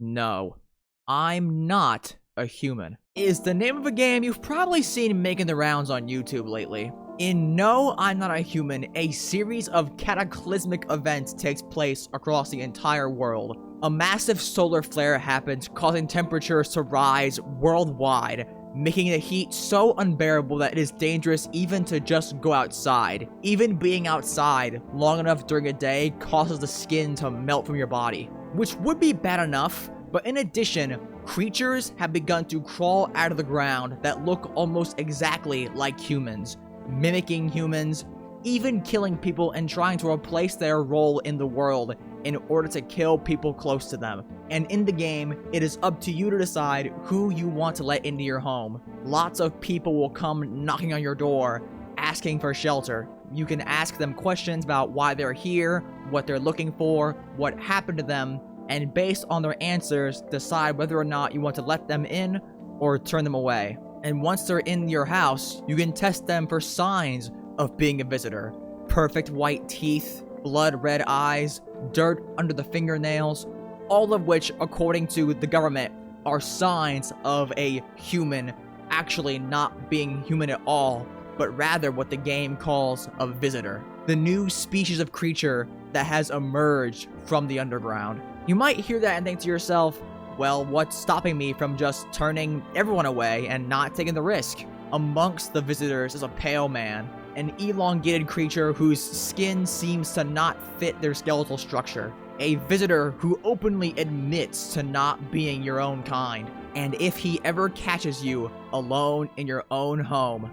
No, I'm not a human is the name of a game you've probably seen making the rounds on YouTube lately. In No, I'm Not a Human, a series of cataclysmic events takes place across the entire world. A massive solar flare happens, causing temperatures to rise worldwide, making the heat so unbearable that it is dangerous even to just go outside. Even being outside long enough during a day causes the skin to melt from your body, which would be bad enough, but in addition, creatures have begun to crawl out of the ground that look almost exactly like humans, mimicking humans, even killing people and trying to replace their role in the world in order to kill people close to them. And in the game, it is up to you to decide who you want to let into your home. Lots of people will come knocking on your door, asking for shelter. You can ask them questions about why they're here, what they're looking for, what happened to them, and based on their answers, decide whether or not you want to let them in or turn them away. And once they're in your house, you can test them for signs of being a visitor. Perfect white teeth, blood red eyes, dirt under the fingernails, all of which, according to the government, are signs of a human actually not being human at all, but rather what the game calls a visitor. The new species of creature that has emerged from the underground. You might hear that and think to yourself, well, what's stopping me from just turning everyone away and not taking the risk? Amongst the visitors is a pale man, an elongated creature whose skin seems to not fit their skeletal structure. A visitor who openly admits to not being your own kind. And if he ever catches you alone in your own home,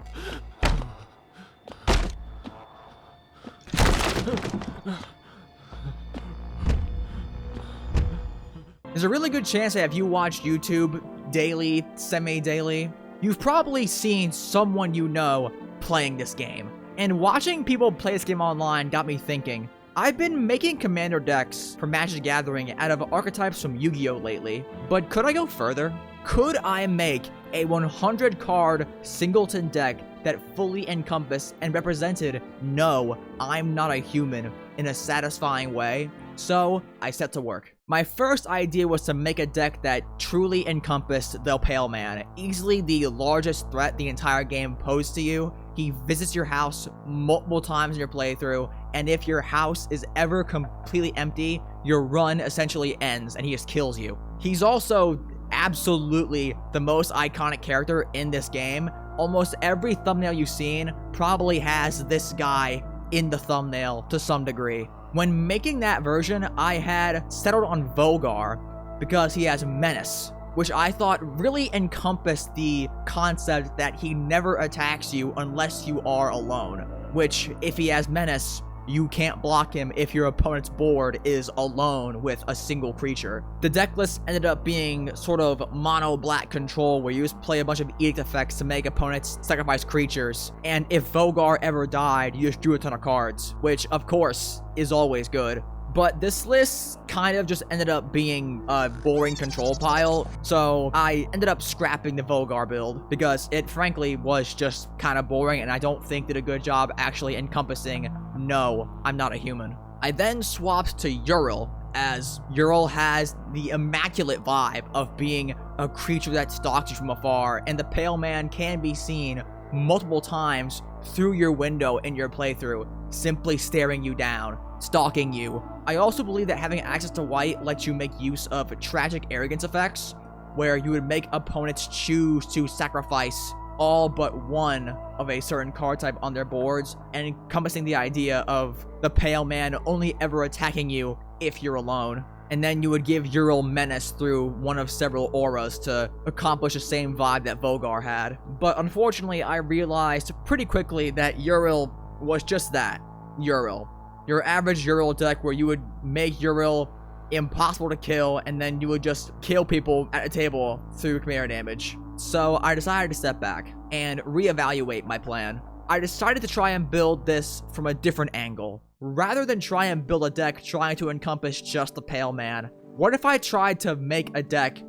there's a really good chance that if you watch YouTube daily, semi-daily, you've probably seen someone you know playing this game. And watching people play this game online got me thinking, I've been making commander decks for Magic the Gathering out of archetypes from Yu-Gi-Oh! Lately, but could I go further? Could I make a 100-card singleton deck that fully encompassed and represented No, I'm Not a Human in a satisfying way? So I set to work. My first idea was to make a deck that truly encompassed the Pale Man, easily the largest threat the entire game posed to you. He visits your house multiple times in your playthrough, and if your house is ever completely empty, your run essentially ends and he just kills you. He's also absolutely the most iconic character in this game. Almost every thumbnail you've seen probably has this guy in the thumbnail to some degree. When making that version, I had settled on Vogar because he has Menace, which I thought really encompassed the concept that he never attacks you unless you are alone, which if he has Menace, you can't block him if your opponent's board is alone with a single creature. The deck list ended up being sort of mono-black control, where you just play a bunch of edict effects to make opponents sacrifice creatures, and if Vogar ever died, you just drew a ton of cards, which of course is always good. But this list kind of just ended up being a boring control pile, so I ended up scrapping the Vogar build because it frankly was just kind of boring and I don't think did a good job actually encompassing No, I'm Not a Human. I then swapped to Uriel, as Uriel has the immaculate vibe of being a creature that stalks you from afar, and the Pale Man can be seen multiple times through your window in your playthrough, simply staring you down, stalking you. I also believe that having access to white lets you make use of tragic arrogance effects, where you would make opponents choose to sacrifice all but one of a certain card type on their boards, and encompassing the idea of the Pale Man only ever attacking you if you're alone. And then you would give Uriel Menace through one of several auras to accomplish the same vibe that Vogar had. But unfortunately, I realized pretty quickly that Uriel was just that, Uriel. Your average Uriel deck where you would make Uriel impossible to kill, and then you would just kill people at a table through commander damage. So I decided to step back and reevaluate my plan. I decided to try and build this from a different angle. Rather than try and build a deck trying to encompass just the Pale Man, what if I tried to make a deck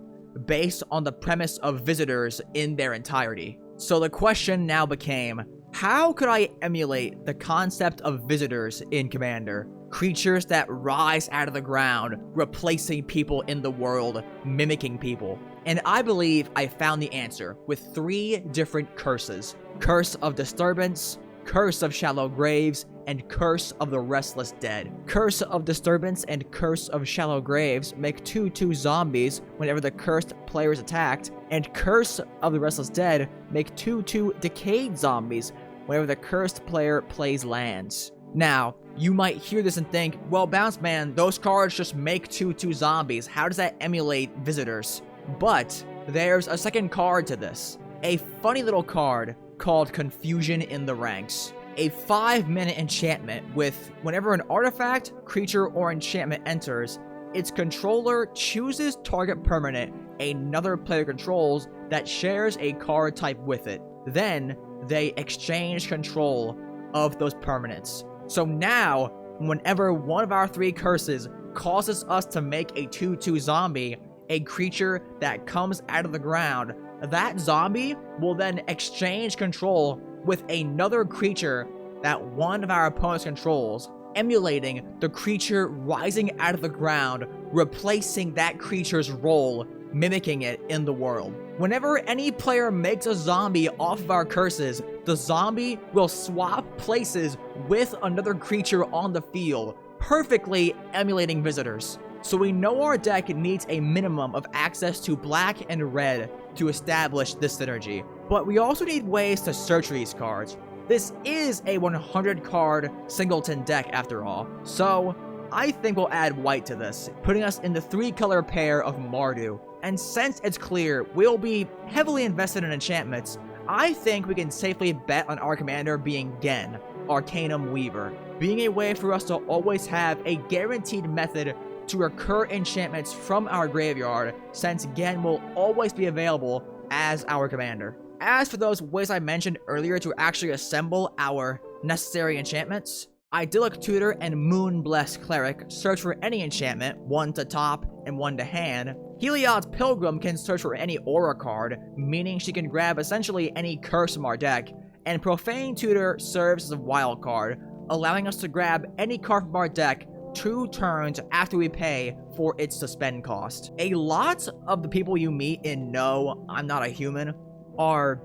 based on the premise of visitors in their entirety? So the question now became, how could I emulate the concept of visitors in Commander? creatures that rise out of the ground, replacing people in the world, mimicking people. And I believe I found the answer with 3 different curses. Curse of Disturbance, Curse of Shallow Graves, and Curse of the Restless Dead. Curse of Disturbance and Curse of Shallow Graves make 2/2 zombies whenever the cursed player is attacked, and Curse of the Restless Dead make 2/2 decayed zombies whenever the cursed player plays lands. Now, you might hear this and think, well, Bounce Man, those cards just make 2/2 zombies. How does that emulate visitors? But there's a second card to this. A funny little card called Confusion in the Ranks. A 5-minute enchantment with whenever an artifact, creature, or enchantment enters, its controller chooses target permanent another player controls that shares a card type with it. Then, they exchange control of those permanents. So now, whenever one of our 3 curses causes us to make a 2/2 zombie, a creature that comes out of the ground, that zombie will then exchange control with another creature that one of our opponents controls, emulating the creature rising out of the ground, replacing that creature's role, mimicking it in the world. Whenever any player makes a zombie off of our curses, the zombie will swap places with another creature on the field, perfectly emulating visitors. So we know our deck needs a minimum of access to black and red to establish this synergy, but we also need ways to search for these cards. This is a 100 card singleton deck after all, so I think we'll add white to this, putting us in the 3-color pair of Mardu. And since it's clear we'll be heavily invested in enchantments, I think we can safely bet on our commander being Gen, Arcanum Weaver, being a way for us to always have a guaranteed method to recur enchantments from our graveyard, since Gen will always be available as our commander. As for those ways I mentioned earlier to actually assemble our necessary enchantments, Idyllic Tutor and Moonblessed Cleric search for any enchantment, 1 to top and 1 to hand. Heliod's Pilgrim can search for any aura card, meaning she can grab essentially any curse from our deck, and Profane Tutor serves as a wild card, allowing us to grab any card from our deck 2 turns after we pay for its suspend cost. A lot of the people you meet in No, I'm Not a Human are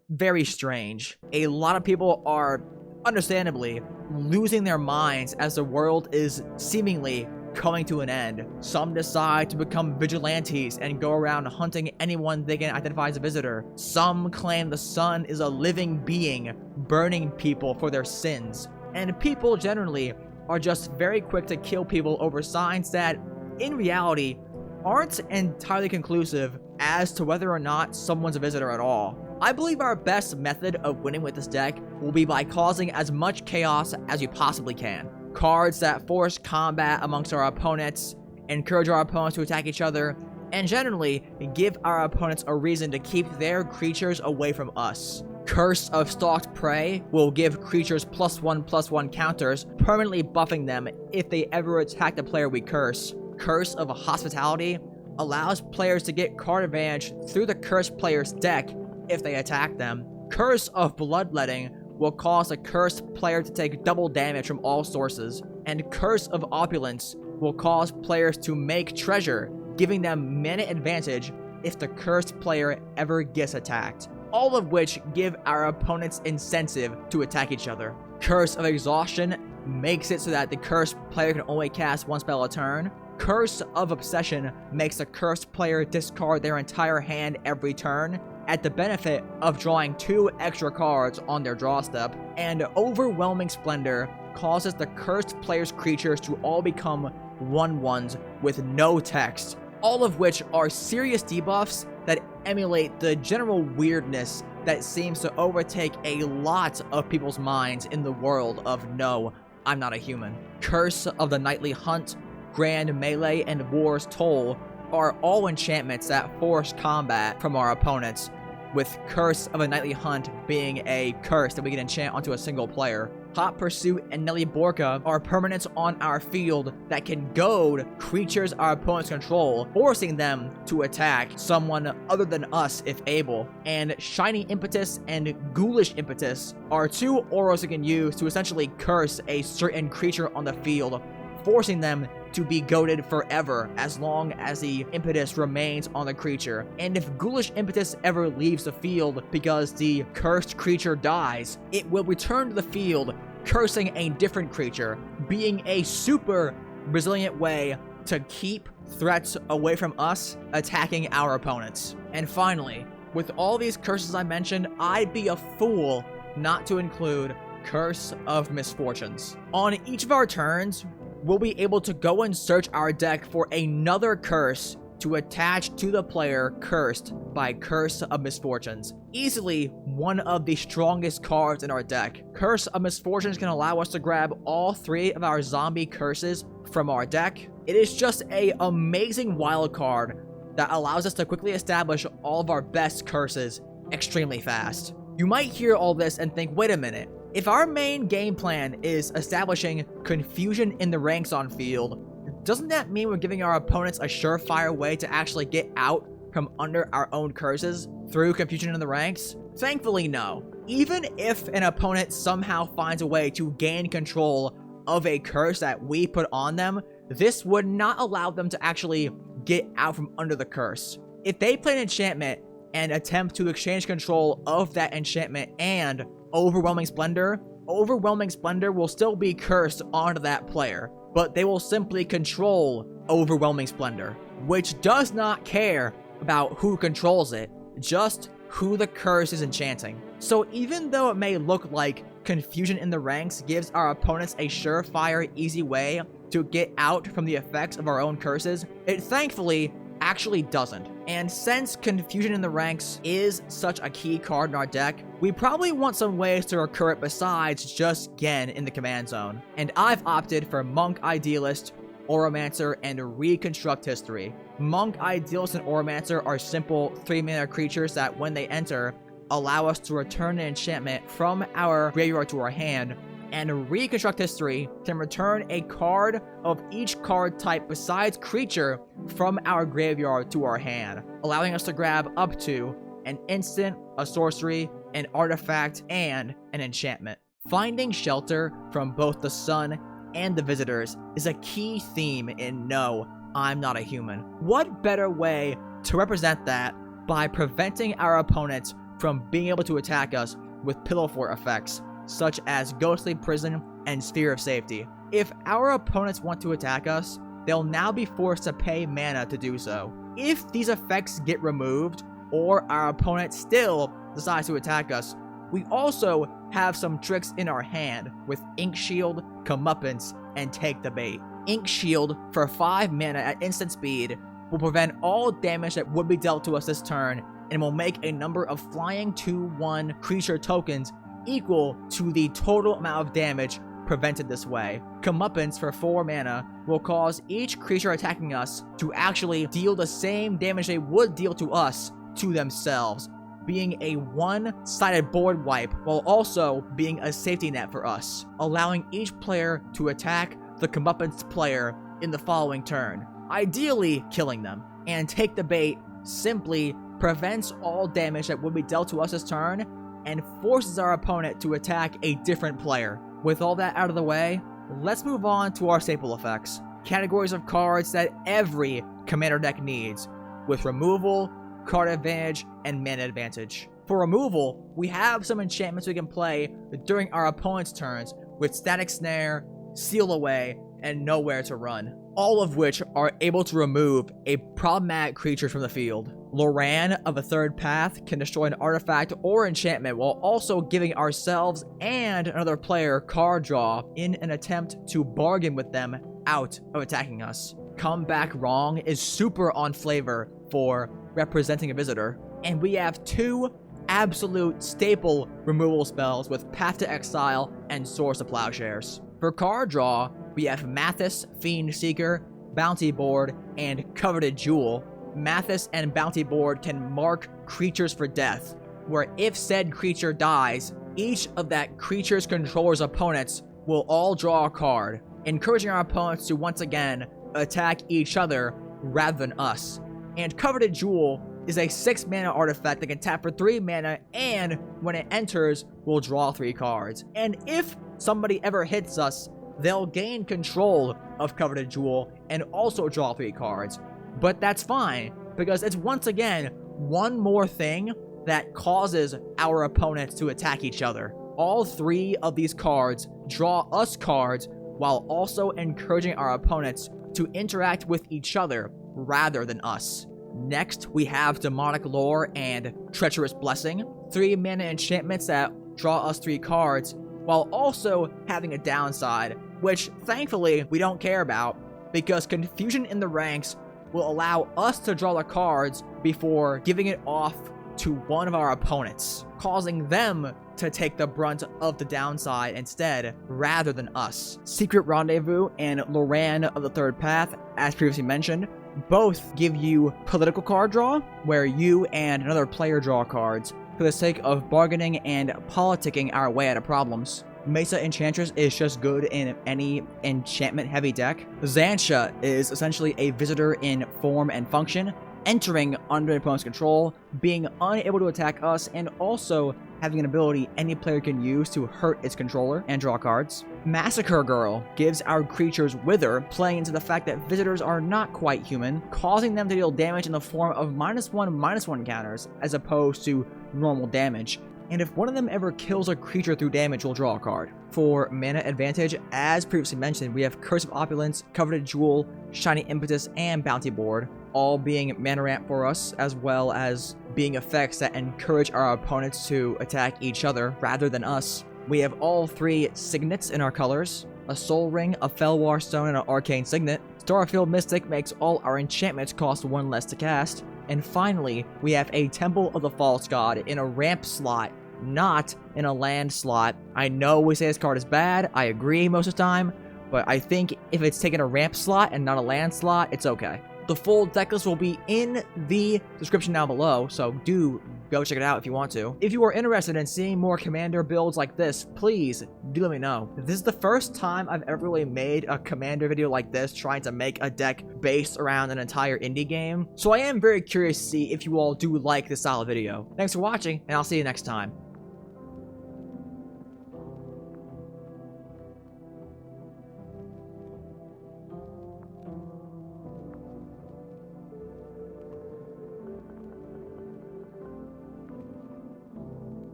very strange. A lot of people are, understandably, losing their minds as the world is seemingly coming to an end. Some decide to become vigilantes and go around hunting anyone they can identify as a visitor. Some claim the sun is a living being, burning people for their sins. And people generally are just very quick to kill people over signs that, in reality, aren't entirely conclusive as to whether or not someone's a visitor at all. I believe our best method of winning with this deck will be by causing as much chaos as you possibly can. Cards that force combat amongst our opponents, encourage our opponents to attack each other, and generally give our opponents a reason to keep their creatures away from us. Curse of Stalked Prey will give creatures +1/+1 counters, permanently buffing them if they ever attack the player we curse. Curse of Hospitality allows players to get card advantage through the cursed player's deck if they attack them. Curse of Bloodletting will cause a cursed player to take double damage from all sources. And Curse of Opulence will cause players to make treasure, giving them mana advantage if the cursed player ever gets attacked. All of which give our opponents incentive to attack each other. Curse of Exhaustion makes it so that the cursed player can only cast 1 spell a turn. Curse of Obsession makes the cursed player discard their entire hand every turn, at the benefit of drawing 2 extra cards on their draw step. And Overwhelming Splendor causes the cursed player's creatures to all become 1/1s with no text, all of which are serious debuffs that emulate the general weirdness that seems to overtake a lot of people's minds in the world of No, I'm Not a Human. Curse of the Nightly Hunt, Grand Melee, and War's Toll are all enchantments that force combat from our opponents, with Curse of a Nightly Hunt being a curse that we can enchant onto a single player. Hot Pursuit, and Nelly Borka are permanents on our field that can goad creatures our opponents control, forcing them to attack someone other than us if able. And Shiny Impetus and Ghoulish Impetus are 2 auras you can use to essentially curse a certain creature on the field, forcing them to be goaded forever as long as the impetus remains on the creature. And if Ghoulish Impetus ever leaves the field because the cursed creature dies, it will return to the field, cursing a different creature, being a super resilient way to keep threats away from us attacking our opponents. And finally, with all these curses I mentioned, I'd be a fool not to include Curse of Misfortunes. On each of our turns, we'll be able to go and search our deck for another curse to attach to the player cursed by Curse of Misfortunes. Easily one of the strongest cards in our deck. Curse of Misfortunes can allow us to grab all 3 of our zombie curses from our deck. It is just an amazing wild card that allows us to quickly establish all of our best curses extremely fast. You might hear all this and think, wait a minute, if our main game plan is establishing confusion in the ranks on field, doesn't that mean we're giving our opponents a surefire way to actually get out from under our own curses through confusion in the ranks? Thankfully, no. Even if an opponent somehow finds a way to gain control of a curse that we put on them, this would not allow them to actually get out from under the curse. If they play an enchantment and attempt to exchange control of that enchantment and Overwhelming Splendor will still be cursed onto that player, but they will simply control Overwhelming Splendor, which does not care about who controls it, just who the curse is enchanting. So even though it may look like confusion in the ranks gives our opponents a surefire, easy way to get out from the effects of our own curses, it thankfully actually doesn't. And since confusion in the ranks is such a key card in our deck, we probably want some ways to recur it besides just Gen in the command zone. And I've opted for Monk Idealist, Oromancer, and Reconstruct History. Monk Idealist and Oromancer are simple 3-mana creatures that when they enter, allow us to return an enchantment from our graveyard to our hand, and Reconstruct History can return a card of each card type besides creature from our graveyard to our hand, allowing us to grab up to an instant, a sorcery, an artifact, and an enchantment. Finding shelter from both the sun and the visitors is a key theme in No, I'm Not a Human. What better way to represent that by preventing our opponents from being able to attack us with Pillow Fort effects, such as Ghostly Prison and Sphere of Safety. If our opponents want to attack us, they'll now be forced to pay mana to do so. If these effects get removed, or our opponent still decides to attack us, we also have some tricks in our hand with Ink Shield, Comeuppance, and Take the Bait. Ink Shield, for 5 mana at instant speed, will prevent all damage that would be dealt to us this turn, and will make a number of flying 2/1 creature tokens equal to the total amount of damage prevented this way. Comeuppance for 4 mana will cause each creature attacking us to actually deal the same damage they would deal to us to themselves, being a one-sided board wipe while also being a safety net for us, allowing each player to attack the Comeuppance player in the following turn, ideally killing them. And Take the Bait simply prevents all damage that would be dealt to us this turn and forces our opponent to attack a different player. With all that out of the way, let's move on to our staple effects. Categories of cards that every commander deck needs, with removal, card advantage, and mana advantage. For removal, we have some enchantments we can play during our opponent's turns with Static Snare, Seal Away, and Nowhere to Run, all of which are able to remove a problematic creature from the field. Loran of a Third Path can destroy an artifact or enchantment while also giving ourselves and another player card draw in an attempt to bargain with them out of attacking us. Come Back Wrong is super on flavor for representing a visitor, and we have 2 absolute staple removal spells with Path to Exile and Source of Plowshares. For card draw, we have Mathis, Fiend Seeker, Bounty Board, and Coveted Jewel. Mathis and Bounty Board can mark creatures for death, where if said creature dies, each of that creature's controller's opponents will all draw a card, encouraging our opponents to once again attack each other rather than us. And Coveted Jewel is a 6-mana artifact that can tap for 3 mana, and when it enters, will draw 3 cards. And if somebody ever hits us, they'll gain control of Coveted Jewel and also draw 3 cards. But that's fine, because it's once again one more thing that causes our opponents to attack each other. All 3 of these cards draw us cards while also encouraging our opponents to interact with each other rather than us. Next, we have Demonic Lore and Treacherous Blessing, 3 mana enchantments that draw us 3 cards, while also having a downside, which thankfully we don't care about, because Confusion in the Ranks will allow us to draw the cards before giving it off to one of our opponents, causing them to take the brunt of the downside instead, rather than us. Secret Rendezvous and Loran of the Third Path, as previously mentioned, both give you political card draw, where you and another player draw cards for the sake of bargaining and politicking our way out of problems. Mesa Enchantress is just good in any enchantment-heavy deck. Xantia is essentially a visitor in form and function, entering under an opponent's control, being unable to attack us, and also having an ability any player can use to hurt its controller and draw cards. Massacre Girl gives our creatures Wither, playing into the fact that visitors are not quite human, causing them to deal damage in the form of -1/-1 counters, as opposed to normal damage. And if one of them ever kills a creature through damage, we'll draw a card. For mana advantage, as previously mentioned, we have Curse of Opulence, Coveted Jewel, Shiny Impetus, and Bounty Board, all being mana ramp for us, as well as being effects that encourage our opponents to attack each other rather than us. We have all 3 signets in our colors, a Soul Ring, a Felwar Stone, and an Arcane Signet. Starfield Mystic makes all our enchantments cost 1 less to cast. And finally, we have a Temple of the False God in a ramp slot, not in a land slot. I know we say this card is bad, I agree most of the time, but I think if it's taking a ramp slot and not a land slot, it's okay. The full deck list will be in the description down below, so do go check it out if you want to. If you are interested in seeing more Commander builds like this, please do let me know. This is the first time I've ever really made a Commander video like this, trying to make a deck based around an entire indie game. So I am very curious to see if you all do like this style of video. Thanks for watching, and I'll see you next time.